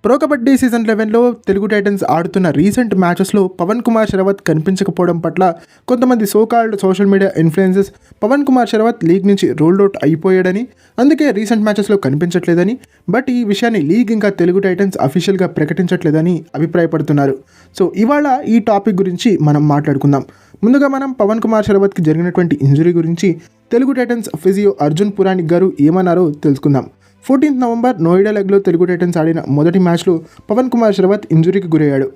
Pro Kabaddi season 11లో Telugu Titans ఆడుతున్న recent మ్యాచెస్లో పవన్ కుమార్ శరవత్ కనిపించకపోవడం పట్ల కొంతమంది so called social media influences Pawan Kumar Sehrawat league నుంచి రోల్డ్ అవుట్ అయిపోయాడని, అందుకే రీసెంట్ మ్యాచెస్లో కనిపించట్లేదని, బట్ ఈ విషయాన్ని లీగ్ ఇంకా తెలుగు టైటన్స్ అఫీషియల్గా ప్రకటించట్లేదని అభిప్రాయపడుతున్నారు. సో ఇవాళ ఈ టాపిక్ గురించి మనం మాట్లాడుకుందాం. ముందుగా మనం పవన్ కుమార్ శరవత్కి జరిగినటువంటి ఇంజరీ గురించి తెలుగు టైటన్స్ ఫిజియో అర్జున్ పురాణిక్ గారు ఏమన్నారో తెలుసుకుందాం. 14 నవంబర్ నోయిడా లెగ్లో తెలుగు టైటన్స్ ఆడిన మొదటి మ్యాచ్లో పవన్ కుమార్ శరవత్ ఇంజురీకి గురయ్యాడు.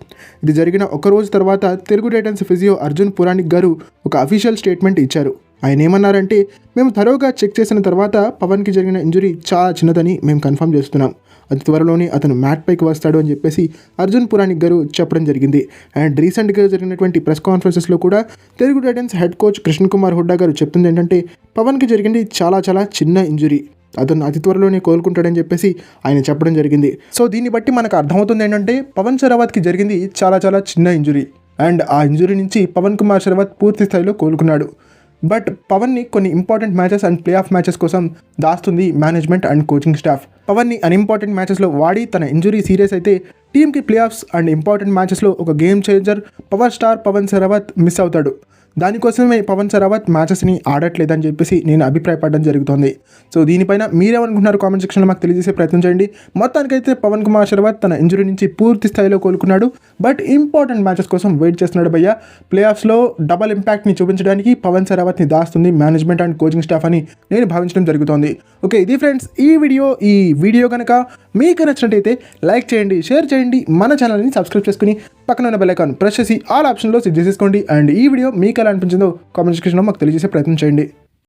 ఇది జరిగిన ఒక రోజు తర్వాత తెలుగు టైటన్స్ ఫిజియో అర్జున్ పురాణిక్ గారు ఒక అఫీషియల్ స్టేట్మెంట్ ఇచ్చారు. ఆయన ఏమన్నారంటే, మేము థరోగా చెక్ చేసిన తర్వాత పవన్కి జరిగిన ఇంజురీ చాలా చిన్నదని మేము కన్ఫర్మ్ చేస్తున్నాం. అతి త్వరలోనే అతను మ్యాట్ పైకి వస్తాడు అని చెప్పేసి అర్జున్ పురాణిక్ గారు చెప్పడం జరిగింది. అండ్ రీసెంట్గా జరిగినటువంటి ప్రెస్ కాన్ఫరెన్సెస్లో కూడా Telugu Titans head coach Krishna Kumar Hooda గారు చెప్తుంది ఏంటంటే, పవన్కి జరిగింది చాలా చిన్న ఇంజురీ, అతను అతి త్వరలోనే కోలుకుంటాడని చెప్పేసి ఆయన చెప్పడం జరిగింది. సో దీన్ని బట్టి మనకు అర్థమవుతుంది ఏంటంటే, పవన్ శరవత్కి జరిగింది చాలా చిన్న ఇంజురీ. అండ్ ఆ ఇంజురీ నుంచి పవన్ కుమార్ శరవత్ పూర్తి స్థాయిలో కోలుకున్నాడు. బట్ పవన్ని కొన్ని important matches and play off matches కోసం దాస్తుంది మేనేజ్మెంట్ అండ్ కోచింగ్ స్టాఫ్. పవన్ని అన్ఇంపార్టెంట్ మ్యాచెస్లో వాడి తన ఇంజురీ సీరియస్ అయితే టీంకి ప్లే ఆఫ్స్ అండ్ ఇంపార్టెంట్ మ్యాచెస్లో ఒక game changer power star Pawan Sehrawat miss అవుతాడు. దానికోసమే పవన్ శరవత్ మ్యాచెస్ని ఆడట్లేదని చెప్పేసి నేను అభిప్రాయపడడం జరుగుతుంది. సో దీనిపైన మీరేమనుకుంటున్నారు కామెంట్ సెక్షన్లో మాకు తెలియజేసే ప్రయత్నం చేయండి. మొత్తానికైతే పవన్ కుమార్ శరవత్ తన ఇంజురీ నుంచి పూర్తి స్థాయిలో కోలుకున్నాడు. బట్ ఇంపార్టెంట్ మ్యాచెస్ కోసం వెయిట్ చేస్తున్నాడు భయ్య. ప్లే ఆఫ్స్లో డబల్ ఇంపాక్ట్ని చూపించడానికి పవన్ శరవత్ని దాస్తుంది మేనేజ్మెంట్ అండ్ కోచింగ్ స్టాఫ్ అని నేను భావించడం జరుగుతోంది. ఓకే, ఇది ఫ్రెండ్స్ ఈ వీడియో కనుక మీకు నచ్చినట్టయితే లైక్ చేయండి, షేర్ చేయండి, మన ఛానల్ని సబ్స్క్రైబ్ చేసుకుని పక్కన ఉన్న బెల్ ఐకాన్ ప్రెస్ చేసి ఆల్ ఆప్షన్లో సెట్ చేసేసుకోండి. అండ్ ఈ వీడియో మీకు ఎలా అనిపించిందో కామెంట్ సెక్షన్లో మాకు తెలియజేసే ప్రయత్నం చేయండి.